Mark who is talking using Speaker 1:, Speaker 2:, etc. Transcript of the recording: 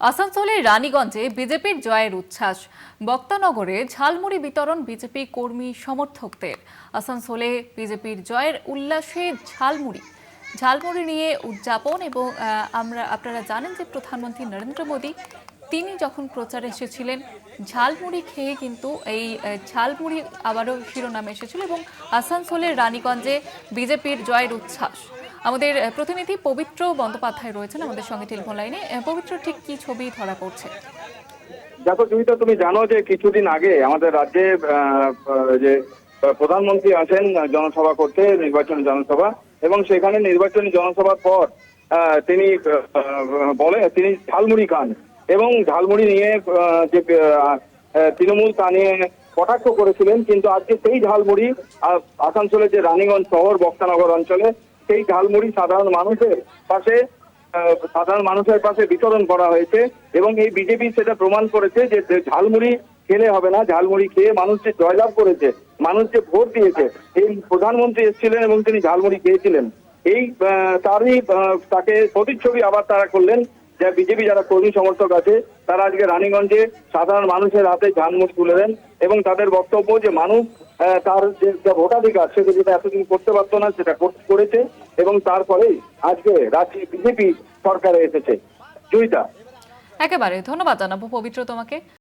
Speaker 1: আসানসোলের রানীগঞ্জে বিজেপির জয়ের উচ্ছ্বাস। বক্তানগরে ঝালমুড়ি বিতরণ বিজেপি কর্মী সমর্থকদের। আসানসোলে বিজেপির জয়ের উল্লাসে ঝালমুড়ি নিয়ে উদযাপন। এবং আপনারা জানেন যে প্রধানমন্ত্রী নরেন্দ্র মোদী তিনি যখন প্রচারে এসেছিলেন ঝালমুড়ি খেয়ে কিন্তু এই ঝালমুড়ি আবারও শিরোনামে এসেছিল। এবং আসানসোলের রানীগঞ্জে বিজেপির জয়ের উচ্ছ্বাস। আমাদের প্রতিনিধি পবিত্র বন্দ্যোপাধ্যায় রয়েছেন আমাদের সঙ্গে টেলিফোন লাইনে। পবিত্র, ঠিক কি ছবি ধরা পড়ছে?
Speaker 2: দেখো জয়িতা, তুমি জানো যে কিছুদিন আগে আমাদের রাজ্যে যে প্রধানমন্ত্রী আছেন জনসভা করতে, নির্বাচনী জনসভা, এবং সেখানে নির্বাচনী জনসভার পর তিনি তিনি ঝালমুড়ি খান এবং ঝালমুড়ি নিয়ে যে তৃণমূল তা নিয়ে কটাক্ষ করেছিলেন। কিন্তু আজকে সেই ঝালমুড়ি আসানসোলের যে রানীগঞ্জ শহর বক্তানগর অঞ্চলে সেই ঝালমুড়ি সাধারণ মানুষের পাশে বিতরণ করা হয়েছে। এবং এই বিজেপি সেটা প্রমাণ করেছে যে ঝালমুড়ি খেলে হবে না, ঝালমুড়ি খেয়ে মানুষ যে জয়লাভ করেছে, মানুষ যে ভোট দিয়েছে। এই প্রধানমন্ত্রী এসেছিলেন এবং তিনি ঝালমুড়ি খেয়েছিলেন। এই তাকে প্রতিচ্ছবি আবার তারা করলেন, যে বিজেপি যারা কর্মী সমর্থক আছে তারা আজকে রানীগঞ্জে সাধারণ মানুষের হাতে ঝালমুড়ি তুলে দেন। এবং তাদের বক্তব্য যে মানুষ তার যে ভোটাধিকার সেটা যেটা এতদিন করতে পারতো না সেটা করেছে, এবং তারপরেই আজকে রাজ্যে বিজেপি সরকারে এসেছে। জয়িতা,
Speaker 1: একেবারে ধন্যবাদ জানাবো পবিত্র তোমাকে।